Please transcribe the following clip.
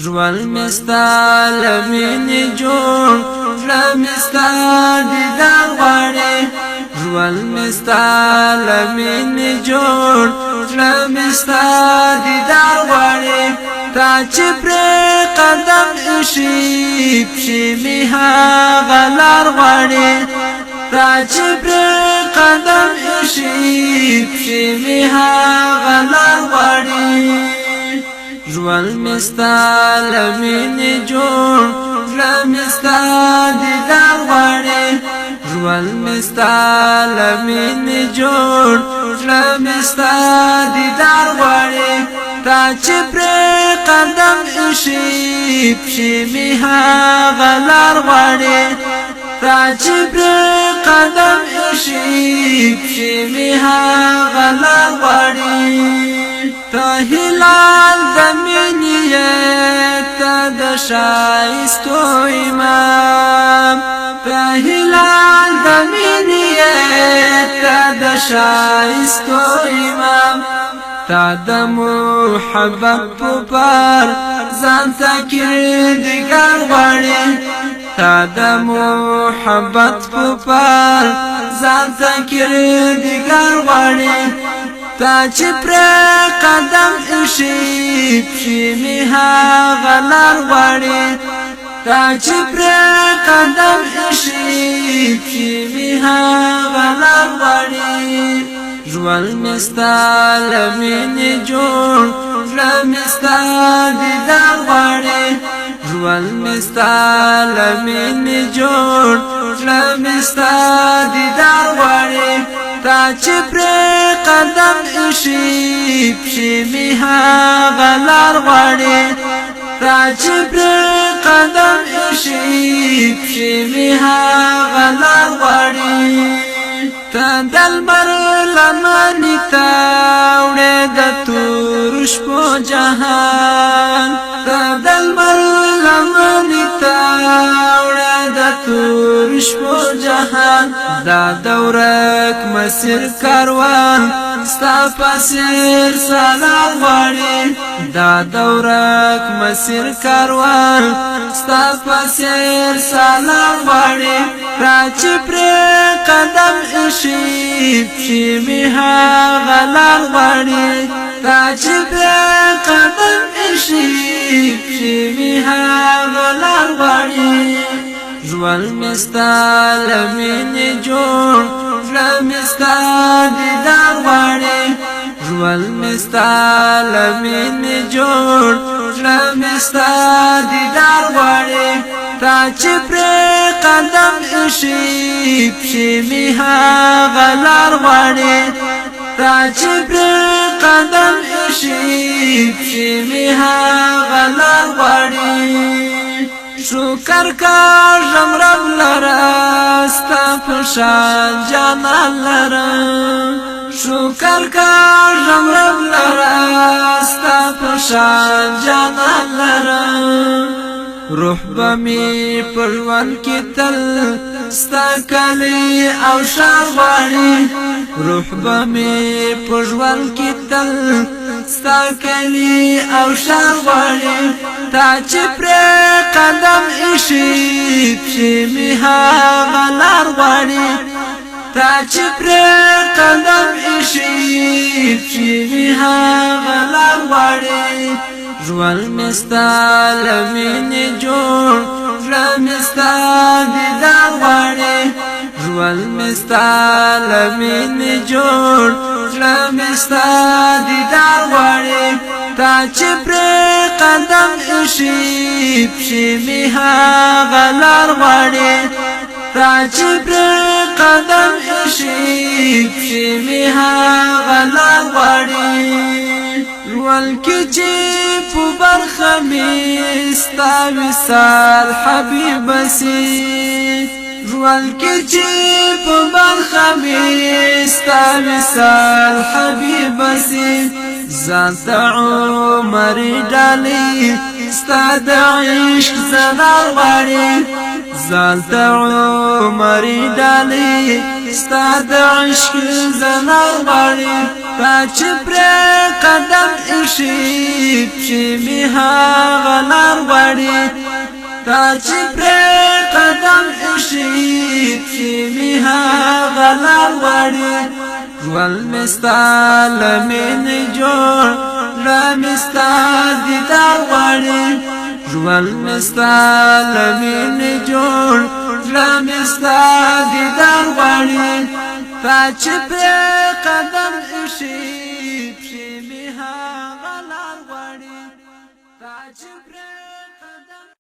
ژوند مستا لمینې جوړ لمستا دیدار غواړي ژوند مستا لمینې جوړ لمستا دیدار غواړي تا چې پرې قدم ایښي پښې مې هغه لار غواړي تا چې پرې قدم ایښي پښې مې هغه لار غواړي ژوند مستا لمینې جوړ لمستا دیدار غواړي ژوند مستا لمینې جوړ لمستا دیدار غواړي تا چې پرې قدم ایښي پښې مې هغه لار غواړي تا چې پرې قدم ایښي پښې مې هغه لار غواړي تا هلال د مینې ته د ښایستو امام تا هلال د مینې ته د ښایستو امام تا د محبت په پار ځان ته کردګار غواړي تا د محبت په پار ځان ته کردګار غواړي تا چې پرې قدم ایښي پښې مې هغه لار غواړي تا چې پرې قدم ایښي پښې مې هغه لار غواړي ژوند مستا لمینې جوړ لمستا دیدار غواړي ژوند مستا لمینې جوړ لمستا دیدار غواړي تا چې پرې قدم ایښي پښې مې هغه لار غواړي تا چې پرې قدم ایښي پښې مې هغه لار غواړي تا د لمر لمنې ته وړې د تورو شپو جهان تا د لمر لمنې ته وړې د تورو شپو جهان دا د ورک مسیر کاروان ستا په څېر سلام غواړي دا د ورک مسیر کاروان ستا په څېر سلام غواړي را چې پرې قدم ایښي پښې مې هغه لار غواړي را چې پرې قدم ایښي پښې مې هغه لار غواړي ژوند مستا لمینې جوړ لمستا دیدار غواړي ژوند مستا لمینې جوړ لمستا دیدار غواړي تا چې پرې قدم ایښي پښې مې هغه لار غواړي تا چې پرې قدم ایښي پښې مې هغه لار غواړي شکر کاږم رب لره ستا په شان جانان لرم شکر کاږم رب لره ستا په شان جانان لرم روح به مې په ژوند کې تل ستا کلی او ښار غواړي روح به مې په ژوند کې تل ستا کلی او ښار غواړي تا چې پرې قدم ایښي پښې مې هغه لار غواړي تا چې پرې قدم ایښي پښې مې هغه لار غواړي ژوند مستا لمینې جوړ لمستا دیدار غواړي ژوند مستا لمینې جوړ لمستا دیدار غواړي تا چې پرې قدم ایښي پښې مې هغه لار غواړي تا چې پرې قدم ایښي پښې مې هغه لار غواړي ژوند کې چې په برخه مې ستا وصال حبیبه سي ژوند کې چې په برخه مې ستا وصال حبیبه سي ځان ته عمر ډالۍ ستا د عشق زنار غواړي ځان ته عمر ډالۍ ستا د عشق زنار غواړي تا چې پرې قدم ایښي پښې مې هغه لار غواړي تا چې پرې قدم ایښي پښې مې هغه لار غواړي ژوند مې ستا له مینې جوړ زړه مې ستا دیدار غواړي ژوند مې ستا له مینې جوړ زړه مې ستا دیدار غواړي تا چې پرې قدم ایښي پښې مې هغه لار غواړي تا چې